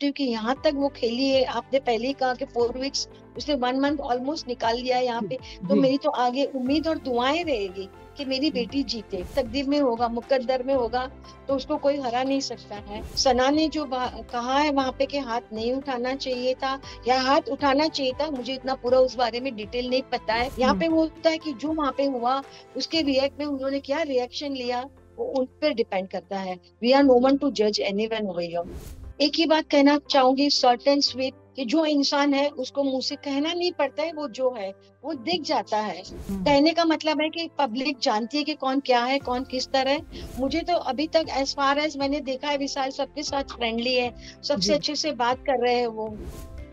Positive कि यहाँ तक वो खेली है। आपने पहले ही कहा कि 4 वीक्स, उसने 1 मंथ ऑलमोस्ट निकाल लिया है यहाँ जी पे। तो जी मेरी तो आगे उम्मीद और दुआएं रहेगी कि मेरी बेटी जीते। तकदीर में होगा, मुकद्दर में होगा, तो उसको कोई हरा नहीं सकता है। सना ने जो कहा है वहां पे कि हाथ नहीं उठाना चाहिए था या हाथ उठाना चाहिए था, मुझे इतना पूरा उस बारे में डिटेल नहीं पता है। यहाँ पे वो होता है कि जो वहां पे हुआ उसके रिएक्ट में उन्होंने क्या रिएक्शन लिया, वो उन पर डिपेंड करता है। We are no one to जज एनीवन ओवर हियर। एक ही बात कहना चाहूंगी शॉर्ट एंड स्वीट, कि जो इंसान है उसको मुंह से कहना नहीं पड़ता है, वो जो है वो दिख जाता है। कहने का मतलब है कि पब्लिक जानती है कि कौन क्या है, कौन किस तरह है। मुझे तो अभी तक एज फार एज मैंने देखा है, विशाल सबके साथ फ्रेंडली है, सबसे जी अच्छे से बात कर रहे हैं वो।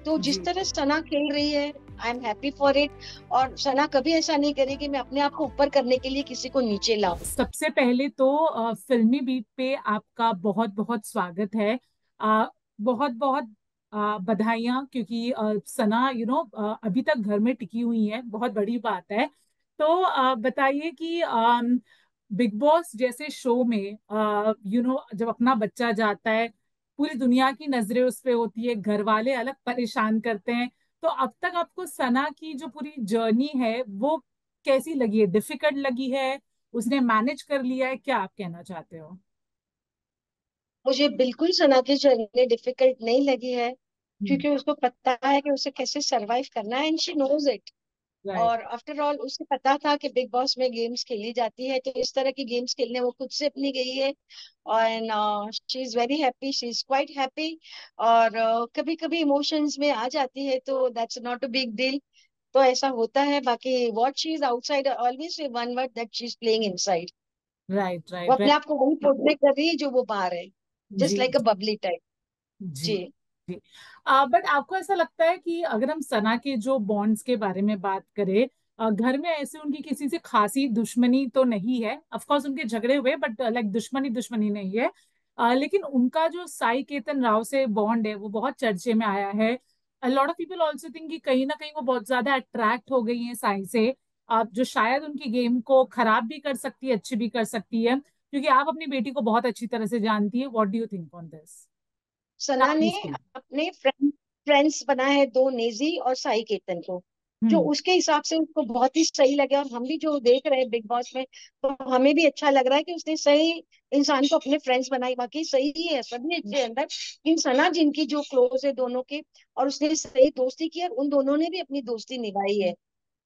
तो जिस जी। तरह सना खेल रही है, I am happy for it. और सना कभी ऐसा नहीं करेगी मैं अपने आप को ऊपर करने के लिए किसी को नीचे लाऊं। सबसे पहले तो फिल्मी बीट पे आपका बहुत बहुत स्वागत है। बहुत बहुत बधाइयाँ, क्योंकि सना अभी तक घर में टिकी हुई है, बहुत बड़ी बात है। तो बताइए कि बिग बॉस जैसे शो में जब अपना बच्चा जाता है, पूरी दुनिया की नजरें उस पे होती है, घर वाले अलग परेशान करते हैं। तो अब तक आपको सना की जो पूरी जर्नी है वो कैसी लगी है? डिफिकल्ट लगी है? उसने मैनेज कर लिया है? क्या आप कहना चाहते हो? मुझे बिल्कुल सना की जर्नी डिफिकल्ट नहीं लगी है, हम्म। क्योंकि उसको पता है कि उसे कैसे सरवाइव करना है, and she knows it. Right. और आफ्टर ऑल उसे पता था कि बिग बॉस में गेम्स खेली जाती है, तो इस तरह की गेम्स खेलने वो खुद से अपनी गई है। And she is very happy, she is quite happy. और कभी कभी इमोशंस में आ जाती है, तो that's not a big deal. तो ऐसा होता है। बाकी what she is outside, always say one word, that she is playing inside. Right वो राइट अपने राइट। आप को वही पोर्ट्रे कर रही है जो वो बाहर है, जस्ट जी लाइक अ बबली टाइप। जी जी। जी। बट आपको ऐसा लगता है कि अगर हम सना के जो बॉन्ड्स के बारे में बात करें, घर में ऐसे उनकी किसी से खासी दुश्मनी तो नहीं है? ऑफ कोर्स उनके झगड़े हुए, बट लाइक दुश्मनी दुश्मनी नहीं है। लेकिन उनका जो साई केतन राव से बॉन्ड है वो बहुत चर्चे में आया है। Lot of people also think कि कहीं ना कहीं वो बहुत ज्यादा अट्रैक्ट हो गई हैं साई से, जो शायद उनकी गेम को खराब भी कर सकती है, अच्छी भी कर सकती है। क्योंकि आप अपनी बेटी को बहुत अच्छी तरह से जानती है। What do you think on this? Sana ने अपने फ्रेंड्स बनाए हैं दो, नेजी और साई केतन को, जो हम्म उसके हिसाब से उसको बहुत ही सही लगे। और हम भी जो देख रहे हैं बिग बॉस में, तो हमें भी अच्छा लग रहा है कि उसने सही इंसान को अपने फ्रेंड्स बनाई। बाकी सही है सभी के अंदर, इन सना जिनकी जो क्लोज है दोनों के, और उसने सही दोस्ती की और उन दोनों ने भी अपनी दोस्ती निभाई है।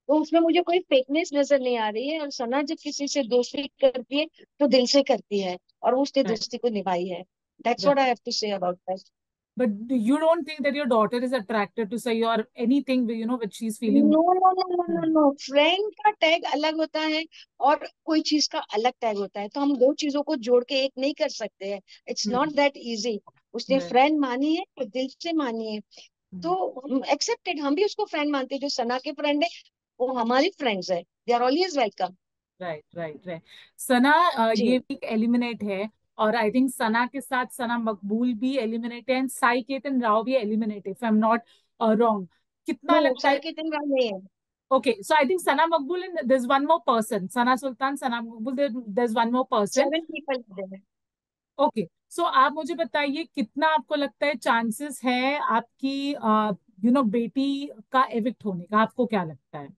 तो उसमें मुझे कोई फेकनेस नजर नहीं आ रही है। और सना जब किसी से दोस्ती करती है तो दिल से करती है, और उसने राइट दोस्ती को निभाई है। That's right. What I have to say about that. But you don't think that your daughter is attracted to say or anything, which she's feeling? No no no no no Hmm. No, friend का tag अलग होता है और कोई चीज का अलग tag होता है। तो हम दो चीजों को जोड़ के एक नहीं कर सकते हैं। It's Hmm. Not that easy. उसने Right. फ्रेंड मानी है तो दिल से मानी है, Hmm. तो एक्सेप्टेड। हम भी उसको फ्रेंड मानते हैं। जो सना के फ्रेंड है वो हमारी फ्रेंड्स है, they are always welcome. Right right right. Sana ये जी। वीक एलिमिनेट है, और आई थिंक सना के साथ सना मकबूल भी एलिमिनेट है, एंड साई केतन राव भी एलिमिनेट है, if I am not wrong. कितना नो, लगता साई है? के दिन रात नहीं है। Okay, so I think Sana Maqbool and there is one more person, Sana Sultan, Sana Maqbool, there is one more person. 7 people है। ओके, सो आप मुझे बताइए कितना आपको लगता है चांसेस है आपकी बेटी का एविक्ट होने का? आपको क्या लगता है?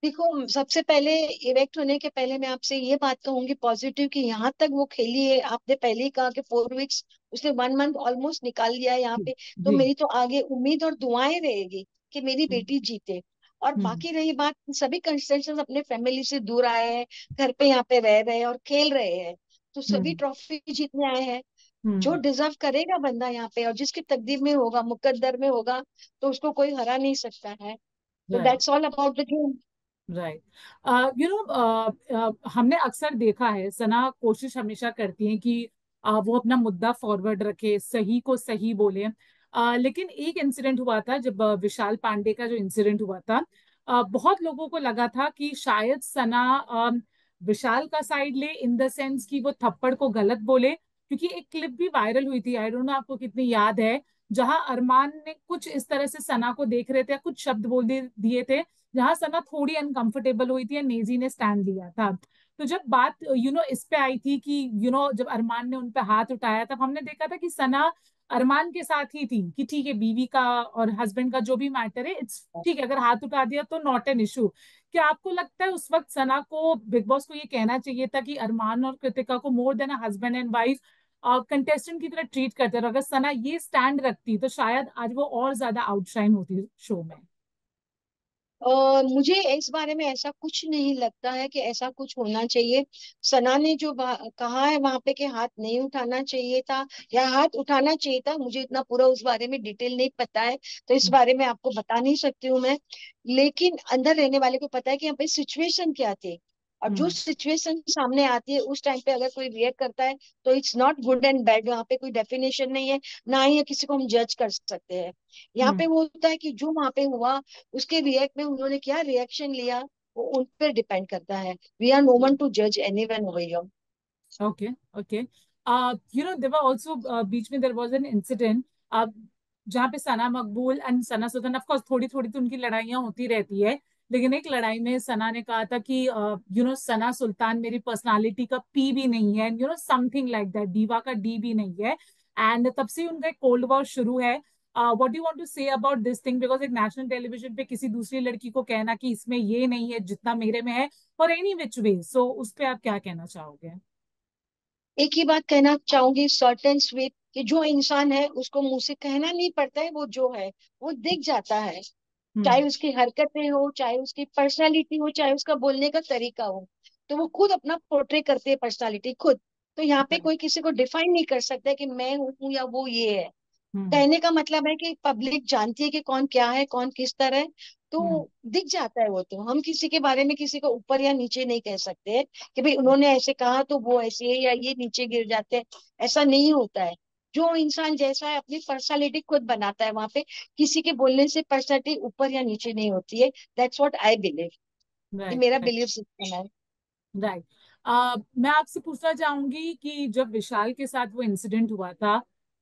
देखो, सबसे पहले इवेक्ट होने के पहले मैं आपसे ये बात कहूंगी पॉजिटिव, कि यहाँ तक वो खेली है। आपने पहले ही कहा कि 4 वीक्स, उसने 1 मंथ ऑलमोस्ट निकाल लिया है यहाँ जी पे। तो जी। मेरी तो आगे उम्मीद और दुआएं रहेगी कि मेरी हम्म बेटी जीते। और हम्म बाकी रही बात, सभी कंस्टेंट्स अपने फैमिली से दूर आए हैं, घर पे यहाँ पे रह रहे हैं और खेल रहे हैं, तो सभी हम्म ट्रॉफी जीतने आए हैं। जो हम्म। डिजर्व करेगा बंदा यहाँ पे, और जिसकी तकदीर में होगा, मुकद्दर में होगा, तो उसको कोई हरा नहीं सकता है। तो right that's all about the game. Right. हमने अक्सर देखा है, सना कोशिश हमेशा करती है कि वो अपना मुद्दा फॉरवर्ड रखे, सही को सही बोले। लेकिन एक इंसिडेंट हुआ था जब विशाल पांडे का जो इंसिडेंट हुआ था, बहुत लोगों को लगा था कि शायद सना विशाल का साइड ले, इन द सेंस कि वो थप्पड़ को गलत बोले। क्योंकि एक क्लिप भी वायरल हुई थी, आई डोंट नो आपको कितनी याद है, जहां अरमान ने कुछ इस तरह से सना को देख रहे थे, कुछ शब्द बोल दिए थे, जहां सना थोड़ी अनकंफर्टेबल हुई थी, या नेजी ने स्टैंड लिया था। तो जब बात इस पे आई थी कि जब अरमान ने उन पे हाथ उठाया, तब हमने देखा था कि सना अरमान के साथ ही थी कि ठीक है, बीवी का और हस्बैंड का जो भी मैटर है, इट्स ठीक है, अगर हाथ उठा दिया तो नॉट एन इशू। क्या आपको लगता है उस वक्त सना को, बिग बॉस को ये कहना चाहिए था कि अरमान और कृतिका को more than a husband and wife contestant की तरह ट्रीट करते, और अगर सना ये स्टैंड रखती तो शायद आज वो और ज्यादा आउटशाइन होती शो में। मुझे इस बारे में ऐसा कुछ नहीं लगता है कि ऐसा कुछ होना चाहिए। सना ने जो कहा है वहां पे कि हाथ नहीं उठाना चाहिए था या हाथ उठाना चाहिए था, मुझे इतना पूरा उस बारे में डिटेल नहीं पता है, तो इस बारे में आपको बता नहीं सकती हूँ मैं। लेकिन अंदर रहने वाले को पता है कि यहाँ पे सिचुएशन क्या थी, और जो हम्म। सिचुएशन सामने आती है उस टाइम पे अगर कोई रिएक्ट करता है तो it's not good and bad, वहाँ पे कोई डेफिनेशन नहीं है, ना ही किसी को हम जज कर सकते हैं। यहाँ हम्म। पे वो होता है कि जो वहां पे हुआ, उसके रिएक्ट में उन्होंने क्या रिएक्शन लिया, वो उन पर डिपेंड करता है। We are no one to जज anyone over here. Okay. Okay. There were also बीच में देयर वाज एन इंसिडेंट जहाँ पे Sana Maqbool and Sana Sultan, of course थोड़ी थोड़ी तो उनकी लड़ाइयाँ होती रहती है, लेकिन एक लड़ाई में सना ने कहा था कि सना सुल्तान मेरी पर्सनालिटी का पी भी नहीं है, समथिंग लाइक दैट, दीवा का डी भी नहीं है। एंड तब से उनका एक कोल्ड वॉर शुरू है। What do want to say about this thing, because एक नेशनल टेलीविजन पे किसी दूसरी लड़की को कहना कि इसमें ये नहीं है जितना मेरे में है, फॉर एनी विच वे, सो उस पे आप क्या कहना चाहोगे? एक ही बात कहना चाहूंगी, शॉर्ट एंड स्वीट, कि जो इंसान है उसको मुंह से कहना नहीं पड़ता है, वो जो है वो दिख जाता है। चाहे हम्म। उसकी हरकतें हो, चाहे उसकी पर्सनालिटी हो, चाहे उसका बोलने का तरीका हो, तो वो खुद अपना पोर्ट्रे करती है पर्सनालिटी खुद। तो यहाँ पे राइट। कोई किसी को डिफाइन नहीं कर सकता है कि मैं हूँ या वो ये है। हम्म। कहने का मतलब है कि पब्लिक जानती है कि कौन क्या है, कौन किस तरह है, तो हम्म। दिख जाता है वो। तो हम किसी के बारे में किसी को ऊपर या नीचे नहीं कह सकते हैं कि भाई उन्होंने ऐसे कहा तो वो ऐसे है या ये नीचे गिर जाते हैं। ऐसा नहीं होता है। जो इंसान जैसा है अपनी पर्सनालिटी खुद बनाता है, वहां पे किसी के बोलने से पर्सनालिटी ऊपर या नीचे नहीं होती है। That's what I believe. ये राइट। मेरा राइट। बिलीव सिस्टम है। राइट। मैं आपसे पूछना चाहूंगी कि जब विशाल के साथ वो इंसिडेंट हुआ था,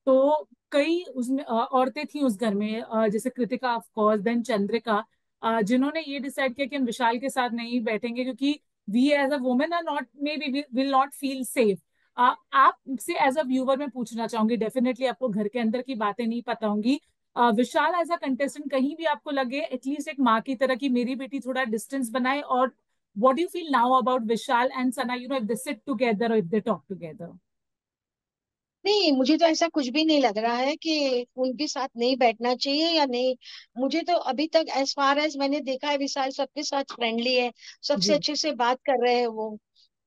तो कई उसमें औरतें थी उस घर में, जैसे Kritika of course, then Chandrika, जिन्होंने ये डिसाइड किया कि हम विशाल के साथ नहीं बैठेंगे क्योंकि we as a women are not, maybe will not feel safe. आपसे एज अ व्यूअर मैं पूछना चाहूंगी, डेफिनेटली आपको घर के अंदर की बातें नहीं पता होंगी, विशाल एज अ कंटेस्टेंट कहीं भी आपको लगे एटलीस्ट एक माँ की तरह की मेरी बेटी थोड़ा डिस्टेंस बनाए, और what do you feel now about Vishal and Sana, if they sit together or if they talk together? नहीं, मुझे तो ऐसा कुछ भी नहीं लग रहा है कि उनके साथ नहीं बैठना चाहिए या नहीं। मुझे तो अभी तक एज फार एज मैंने देखा है, विशाल सबके साथ फ्रेंडली है, सबसे जी। अच्छे से बात कर रहे हैं वो।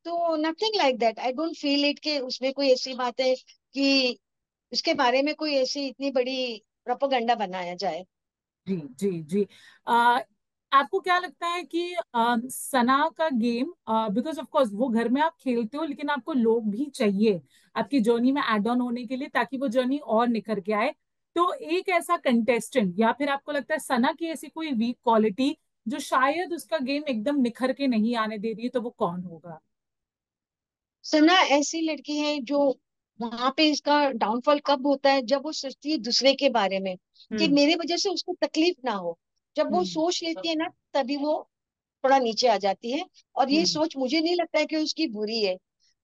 तो nothing like that, I don't feel it कि उसमें कोई ऐसी बात है कि उसके बारे में कोई ऐसी इतनी बड़ी प्रोपेगेंडा बनाया जाए। जी। जी। जी। आ, आपको क्या लगता है कि सना का गेम, बिकॉज ऑफ कोर्स वो घर में आप खेलते हो, लेकिन आपको लोग भी चाहिए आपकी जर्नी में एड ऑन होने के लिए, ताकि वो जर्नी और निखर के आए। तो एक ऐसा कंटेस्टेंट, या फिर आपको लगता है सना की ऐसी कोई वीक क्वालिटी जो शायद उसका गेम एकदम निखर के नहीं आने दे रही है, तो वो कौन होगा? सना ऐसी लड़की है जो, वहां पे इसका डाउनफॉल कब होता है जब वो सोचती है दूसरे के बारे में कि हम्म। मेरे वजह से उसको तकलीफ ना हो। जब वो हम्म। सोच लेती है ना, तभी वो थोड़ा नीचे आ जाती है। और ये हम्म। सोच मुझे नहीं लगता है कि उसकी बुरी है।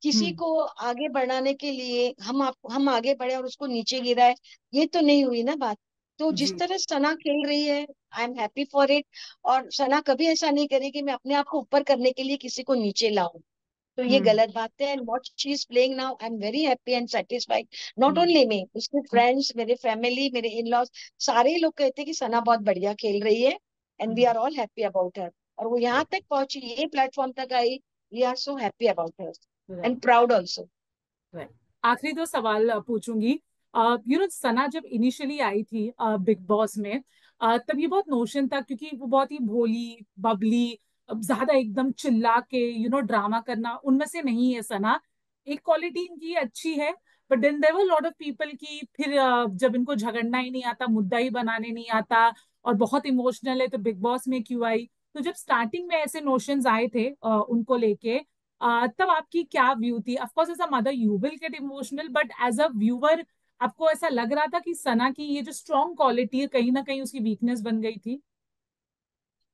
किसी हम्म। को आगे बढ़ाने के लिए हम आगे बढ़े और उसको नीचे गिरा है, ये तो नहीं हुई ना बात। तो जिस जी। तरह सना खेल रही है, I am happy for it. और सना कभी ऐसा नहीं करेगी कि मैं अपने आप को ऊपर करने के लिए किसी को नीचे लाऊं। तो ये हम्म। गलत बात है। And what she is playing now, I am very happy and satisfied. Not hmm. Only me, उसके फ्रेंड्स, मेरे फैमिली, मेरे इन लॉज, सारे लोग कहते हैं कि सना बहुत बढ़िया खेल रही है। And we hmm. Are all happy about her. और वो यहाँ तक पहुंची, ये प्लेटफॉर्म तक आई, we are so happy about her and right. Proud also. Right. आखिरी दो सवाल पूछूंगी। सना जब इनिशियली आई थी बिग बॉस में, तब ये बहुत नोशन था क्योंकि वो बहुत ही भोली बबली, ज्यादा एकदम चिल्ला के ड्रामा करना उनमें से नहीं है सना। एक क्वालिटी इनकी अच्छी है, but then there were lot of people की फिर जब इनको झगड़ना ही नहीं आता, मुद्दा ही बनाने नहीं आता, और बहुत इमोशनल है, तो बिग बॉस में क्यों आई? तो जब स्टार्टिंग में ऐसे नोशंस आए थे उनको लेके, तब आपकी क्या व्यू थी? Of course as a mother you will get emotional, but as a viewer आपको ऐसा लग रहा था कि सना की ये जो स्ट्रॉन्ग क्वालिटी है कहीं ना कहीं उसकी वीकनेस बन गई थी?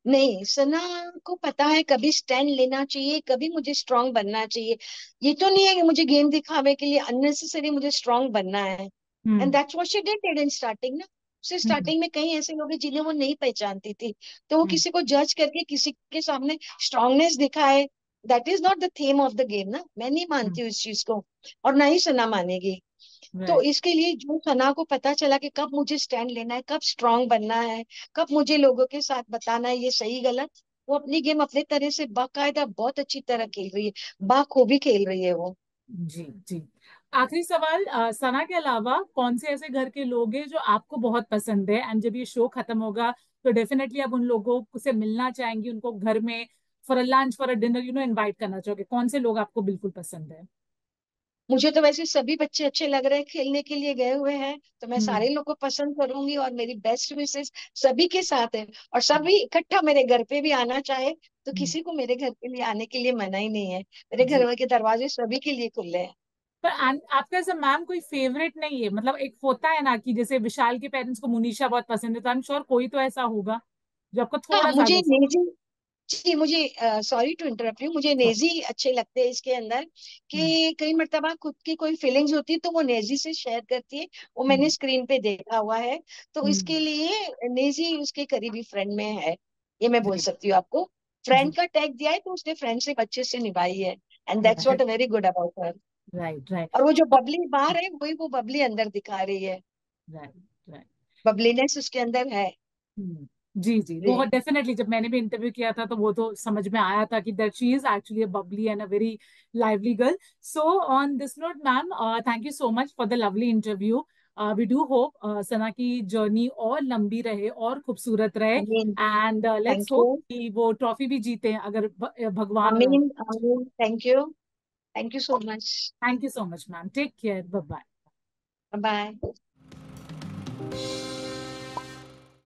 नहीं, सना को पता है कभी स्टैंड लेना चाहिए, कभी मुझे स्ट्रांग बनना चाहिए। ये तो नहीं है कि मुझे गेम दिखावे के लिए अननेसेसरी मुझे स्ट्रांग बनना है। And hmm. That's what she did in starting ना। उसे हम्म। स्टार्टिंग में कई ऐसे लोग हैं जिन्हें वो नहीं पहचानती थी, तो वो हम्म। किसी को जज करके किसी के सामने स्ट्रांगनेस दिखाए, that is not the theme of the game ना। मैं नहीं मानती हूँ इस चीज को, और ना ही सना मानेगी। तो राइट। इसके लिए जो सना को पता चला कि कब मुझे स्टैंड लेना है, कब स्ट्रांग बनना है, कब मुझे लोगों के साथ बताना है ये सही गलत, वो अपनी गेम अपने तरह से बाकायदा बहुत अच्छी तरह खेल रही है, बाखूबी खेल रही है वो। जी जी। आखिरी सवाल, सना के अलावा कौन से ऐसे घर के लोग हैं जो आपको बहुत पसंद है, एंड जब ये शो खत्म होगा तो डेफिनेटली आप उन लोगों से मिलना चाहेंगी, उनको घर में for a lunch, for a dinner, invite करना चाहोगे? कौन से लोग आपको बिल्कुल पसंद है? मुझे तो वैसे सभी बच्चे अच्छे लग रहे हैं, खेलने के लिए गए हुए हैं, तो मैं हम्म। सारे लोग को पसंद करूंगी, और मेरी बेस्ट विशेष सभी के साथ है। और सभी इकट्ठा मेरे घर पे भी आना चाहे तो हम्म। किसी को मेरे घर के लिए आने के लिए मना ही नहीं है, मेरे जी। घर के दरवाजे सभी के लिए खुले हैं। पर आपका ऐसा मैम कोई फेवरेट नहीं है? मतलब एक होता है ना कि जैसे विशाल के पेरेंट्स को मुनीषा बहुत पसंद है, तो आई एम श्योर कोई तो ऐसा होगा जो आपको हाँ थोड़ा मुझे ज्यादा। नेजी, जी मुझे, सॉरी टू इंटरप्ट यू, मुझे सॉरी। नेजी अच्छे लगते हैं इसके अंदर, हम्म। कि कई मर्तबा खुद की कोई फीलिंग्स होती है तो वो नेजी से शेयर करती है, वो मैंने हम्म। स्क्रीन पे देखा हुआ है। तो इसके हम्म। लिए नेजी उसके करीबी फ्रेंड में है, ये मैं बोल जी। सकती हूँ आपको। जी। फ्रेंड का टैग दिया है तो उसने फ्रेंडशिप अच्छे से निभाई है, and that's what right. Very good about her. Right. Right. और वो जो बबली बाहर है वही वो बबली अंदर दिखा रही है, राइट। राइट। बबलीनेस उसके अंदर है। हम्म। जी जी, जी। बहुत डेफिनेटली जब मैंने भी इंटरव्यू किया था तो वो तो समझ में आया था कि that she is actually a bubbly and a very lively girl. So on this note ma'am, thank you so much for the lovely interview. We do hope Sana की जर्नी और लंबी रहे और खूबसूरत रहे, I mean, and let's thank hope you. कि वो ट्रॉफी भी जीते अगर भगवान। आमीन आमीन, thank you, thank you so much. Thank you so much ma'am, take care, bye bye. Bye.